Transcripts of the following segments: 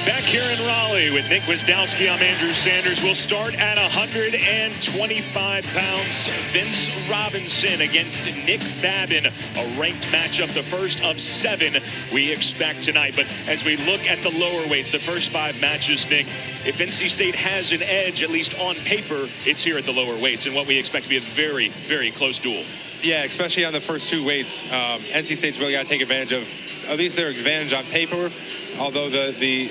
Back here in Raleigh with Nick Wisdowski, I'm Andrew Sanders. We'll start at 125 pounds. Vince Robinson against Nick Babin, a ranked matchup, the first of 7 we expect tonight. But as we look at the lower weights, the first 5 matches, Nick, if NC State has an edge, at least on paper, it's here at the lower weights in what we expect to be a very, very close duel. Yeah, especially on the first 2 weights. NC State's really got to take advantage of at least their advantage on paper. Although the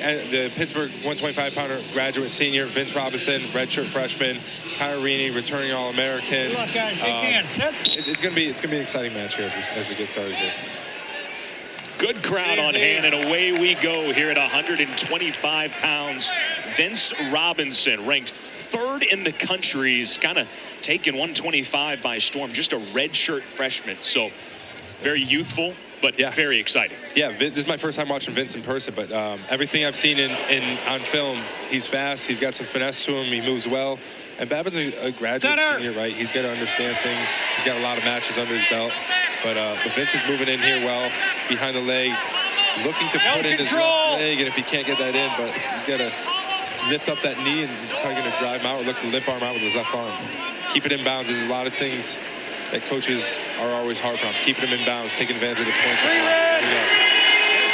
Pittsburgh 125-pounder graduate senior, Vince Robinson, redshirt freshman, Kyrie, returning All-American. Good luck, guys. Shake hands. It's gonna be an exciting match here as we get started here. Good crowd on hand, and away we go here at 125 pounds. Vince Robinson, ranked 3rd in the country, is kind of taken 125 by storm. Just a redshirt freshman, so very youthful, but yeah, very exciting. Yeah, this is my first time watching Vince in person, but everything I've seen on film, he's fast, he's got some finesse to him, he moves well. And Babin's a graduate senior, right? He's got to understand things. He's got a lot of matches under his belt. But Vince is moving in here well, behind the leg, looking to put in his left leg, and if he can't get that in, but he's got to lift up that knee, and he's probably going to drive him out or look to limp arm out with his left arm. Keep it in bounds. There's a lot of things that coaches are always harping on. Keeping him in bounds, taking advantage of the points. Here we go.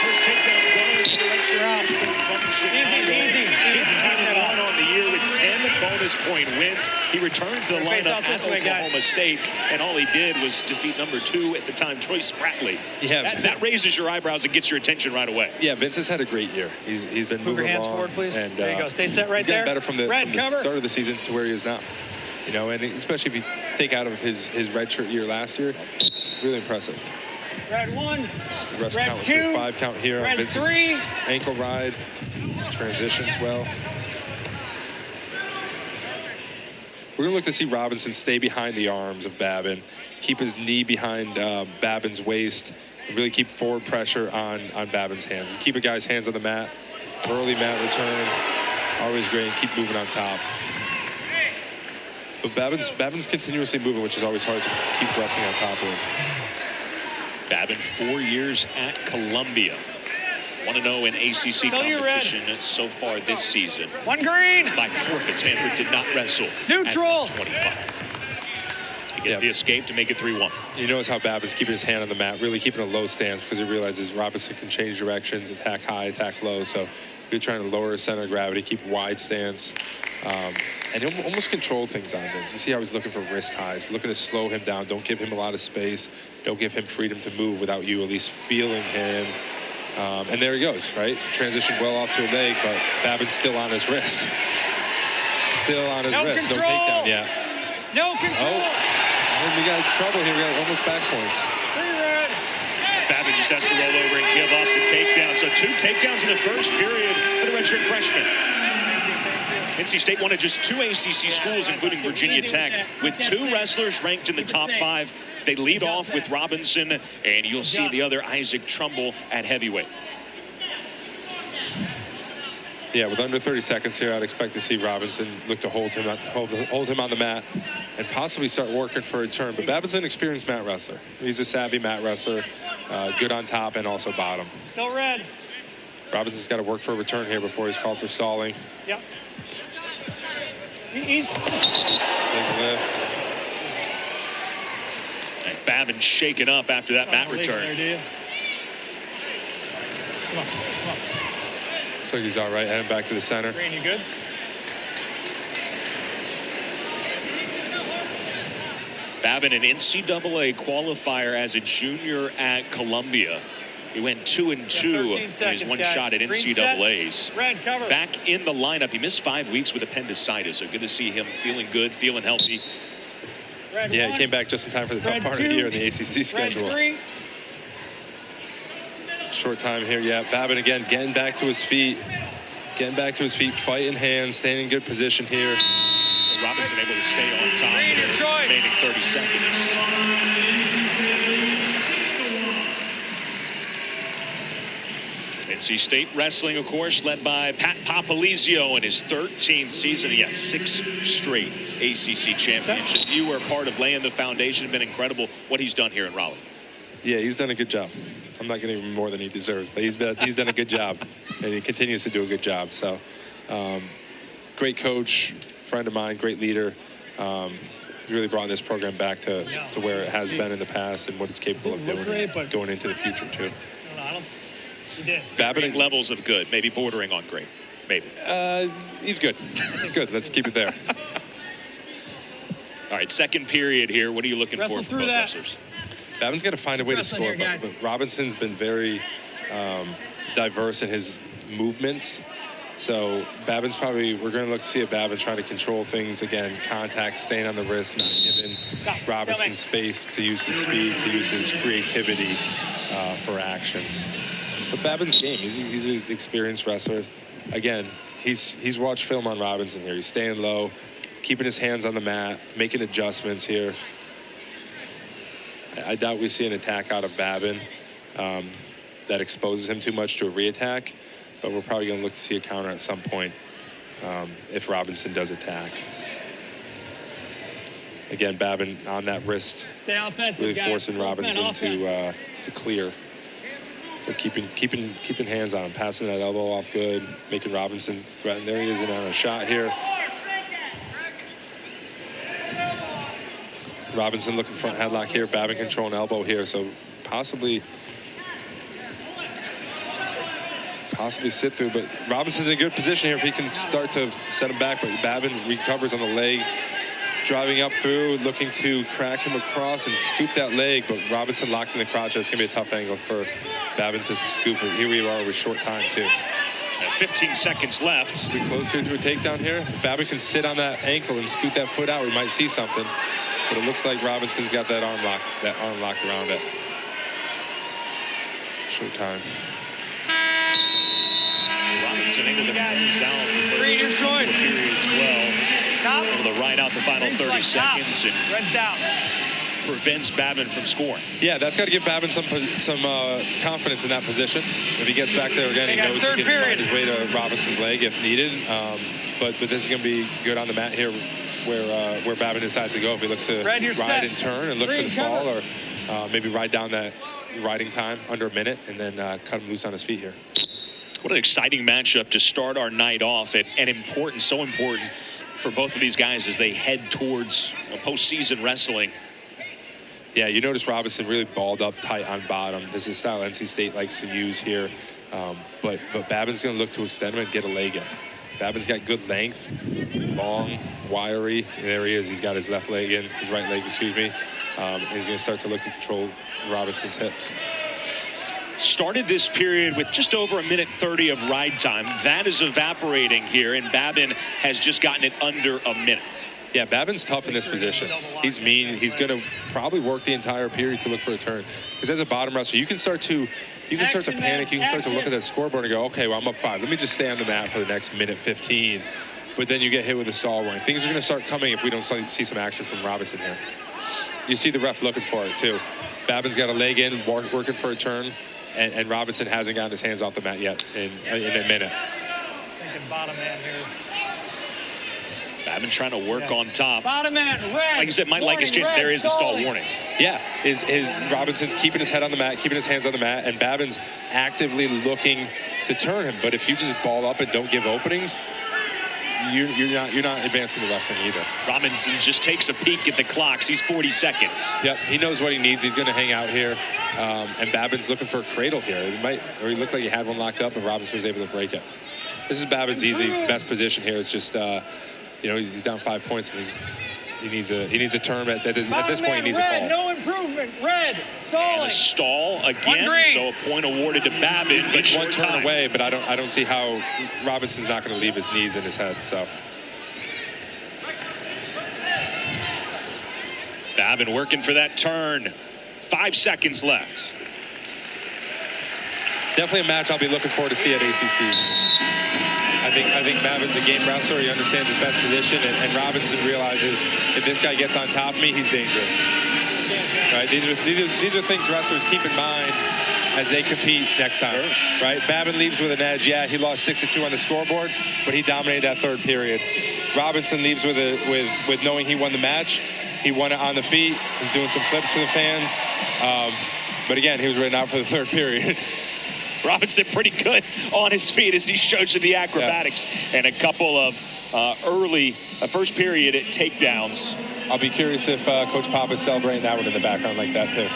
First takedown bonus from Chicago. Easy. 15-1 on the year with 10 bonus point wins. He returned to the lineup at Oklahoma State, and all he did was defeat number 2 at the time, Troy Spratley. Yeah, that raises your eyebrows and gets your attention right away. Yeah, Vince has had a great year. He's been moving along. Move your hands forward, please. And, there you go. Stay set right he's there. He's gotten better from the start of the season to where he is now. You know, and especially if you take out of his redshirt year last year, really impressive. Red 1, ref red count 2, 5 count here red on Vince's 3. Ankle ride, transitions well. We're gonna look to see Robinson stay behind the arms of Babin, keep his knee behind Babin's waist, and really keep forward pressure on Babin's hands. You keep a guy's hands on the mat, early mat return, always great, and keep moving on top. But Babin's continuously moving, which is always hard to keep resting on top of. Babin, 4 years at Columbia. 1-0 in ACC competition so far this season. 1 green. By forfeit, Stanford did not wrestle. Neutral. At 25. He gets the escape to make it 3-1. You notice how Babin's keeping his hand on the mat, really keeping a low stance because he realizes Robinson can change directions, attack high, attack low. So you're trying to lower his center of gravity, keep a wide stance. And almost control things on Vince. You see how he's looking for wrist highs, looking to slow him down. Don't give him a lot of space. Don't give him freedom to move without you at least feeling him. And there he goes, right? Transition well off to a leg, but Babin's still on his wrist. Still on his wrist. Control. No takedown yet. No control. Oh, we got trouble here. We got almost back points. Babin just has to roll over and give up the takedown. So 2 takedowns in the first period for the redshirt freshman. NC State one of just 2 ACC schools, including Virginia Tech, with 2 wrestlers ranked in the top 5. They lead off with Robinson, and you'll see the other Isaac Trumbull at heavyweight. Yeah, with under 30 seconds here, I'd expect to see Robinson look to hold him on the mat and possibly start working for a turn. But Babin's an experienced mat wrestler. He's a savvy mat wrestler, good on top and also bottom. Still red. Robinson's got to work for a return here before he's called for stalling. Yep. Big lift. And Babin shaken up after that mat return. There, come on. Looks like he's all right. Heading back to the center. Green, you good? Babin, an NCAA qualifier as a junior at Columbia. He went 2-2 in his one shot at NCAAs. Red cover. Back in the lineup. He missed 5 weeks with appendicitis, so good to see him feeling good, feeling healthy. Yeah, he came back just in time for the tough part of the year in the ACC schedule. Short time here, yeah. Babin again getting back to his feet. Fight in hand, staying in good position here. So Robinson able to stay on top with the remaining 30 seconds. NC State wrestling, of course, led by Pat Papalizio in his 13th season. He has 6 straight ACC championships. You were part of laying the foundation. Been incredible what he's done here in Raleigh. Yeah, he's done a good job. I'm not giving him more than he deserves, but he's done a good job, and he continues to do a good job. So, great coach, friend of mine, great leader. Really brought this program back to where it has been in the past and what it's capable of doing going into the future too. Babin levels of good, maybe bordering on great, maybe. He's good. Good. Let's keep it there. All right, second period here. What are you looking for from both wrestlers? Babin's got to find a way to score, but Robinson's been very diverse in his movements. So Babin's probably, we're going to look to see if Babin trying to control things again, contact, staying on the wrist, not giving Robinson space to use his speed, to use his creativity for actions. But Babin's game, he's an experienced wrestler. Again, he's watched film on Robinson here. He's staying low, keeping his hands on the mat, making adjustments here. I doubt we see an attack out of Babin that exposes him too much to a re-attack. But we're probably going to look to see a counter at some point if Robinson does attack. Again, Babin on that wrist, really forcing Robinson to clear. But keeping hands on him, passing that elbow off good, making Robinson threaten. There he is in on a shot here. Robinson looking front headlock here, Babin controlling elbow here, so possibly sit through, but Robinson's in a good position here if he can start to set him back, but Babin recovers on the leg, driving up through, looking to crack him across and scoop that leg, but Robinson locked in the crotch. It's going to be a tough angle for Babin to scoop it. Here we are with short time, too. 15 seconds left. Be closer to a takedown here. If Babin can sit on that ankle and scoot that foot out, we might see something, but it looks like Robinson's got that arm locked around it. Short time. Robinson able to close out the first periods well. Able to ride out the final 30 seconds and prevents Babin from scoring. Yeah, that's got to give Babin some confidence in that position. If he gets back there again, he knows he can find his way to Robinson's leg if needed. But this is going to be good on the mat here where Babin decides to go. If he looks to ride and turn and look for the fall, or maybe ride down that riding time under a minute and then cut him loose on his feet here. What an exciting matchup to start our night off, and so important for both of these guys as they head towards postseason wrestling. Yeah, you notice Robinson really balled up tight on bottom. This is a style NC State likes to use here. But Babin's going to look to extend him and get a leg in. Babin's got good length, long, wiry. And there he is. He's got his left leg in, his right leg, excuse me. And he's going to start to look to control Robinson's hips. Started this period with just over 1:30 of ride time. That is evaporating here, and Babin has just gotten it under a minute. Yeah, Babin's tough in this position. He's mean. He's going to probably work the entire period to look for a turn. Because as a bottom wrestler, you can start to panic. You can start to look at that scoreboard and go, okay, well, I'm up 5. Let me just stay on the mat for the next 1:15. But then you get hit with a stall warning. Things are going to start coming if we don't see some action from Robinson here. You see the ref looking for it, too. Babin's got a leg in, working for a turn. And Robinson hasn't gotten his hands off the mat yet in a minute. Thinking bottom man here. Babin trying to work on top. Bottom man, red. Like you said, might like his chance. There is the stall warning. Yeah, is Robinson's keeping his head on the mat, keeping his hands on the mat, and Babin's actively looking to turn him. But if you just ball up and don't give openings, you're not advancing the wrestling either. Robinson just takes a peek at the clocks. He's 40 seconds. Yep, he knows what he needs. He's going to hang out here. And Babin's looking for a cradle here. He looked like he had one locked up, and Robinson was able to break it. This is Babin's best position here. It's just, he's down 5 points, and he needs a turn. At this point, he needs a fall. No improvement. Red. Stalling. And a stall again. So a point awarded to Babin. He's one turn away, but I don't see how Robinson's not going to leave his knees in his head. So. Babin working for that turn. 5 seconds left. Definitely a match I'll be looking forward to see at ACC. I think Babin's a game wrestler. He understands his best position, and Robinson realizes if this guy gets on top of me, he's dangerous. Right? These are things wrestlers keep in mind as they compete next time. Right? Babin leaves with an edge. Yeah, he lost 6-2 on the scoreboard, but he dominated that third period. Robinson leaves with knowing he won the match. He won it on the feet. He's doing some flips for the fans. But again, he was written out for the third period. Robinson pretty good on his feet as he shows you the acrobatics and a couple of early first period takedowns. I'll be curious if Coach Pop is celebrating that one in the background like that too.